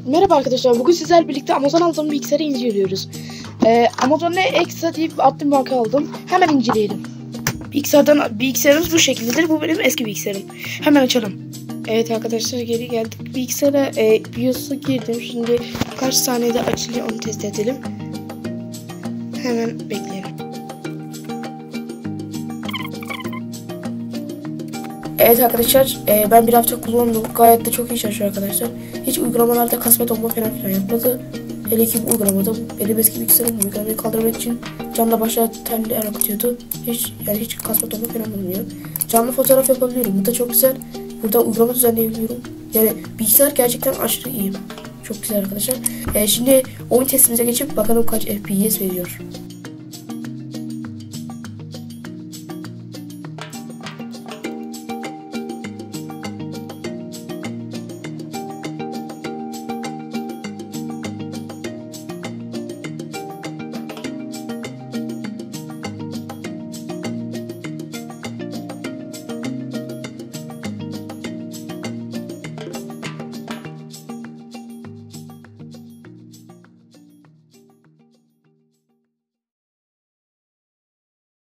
Merhaba arkadaşlar. Bugün sizlerle birlikte Amazon aldığım bilgisayarı inceliyoruz. Amazon'da Exa diye adlı bir marka aldım. Hemen inceleyelim. Bilgisayarımız bu şekildedir. Bu benim eski bilgisayarım. Hemen açalım. Evet arkadaşlar, geri geldik. Bilgisayara BIOS'a girdim. Şimdi kaç saniyede açılıyor onu test edelim. Hemen bekleyelim. Evet arkadaşlar, ben bir hafta kullandım. Gayet de çok iyi çalışıyor arkadaşlar. Hiç uygulamalarda kasma donma falan yapmadı. Hele ki bu uygulamada benim eski bilgisayarım bu uygulamayı kaldırmak için canla başla telli akıtıyordu. Hiç kasma donma falan olmuyor. Canlı fotoğraf yapabiliyorum. Bu da çok güzel. Burada uygulama düzenleyebiliyorum. Yani bilgisayar gerçekten aşırı iyi. Çok güzel arkadaşlar. Şimdi oyun testimize geçip bakalım kaç FPS veriyor.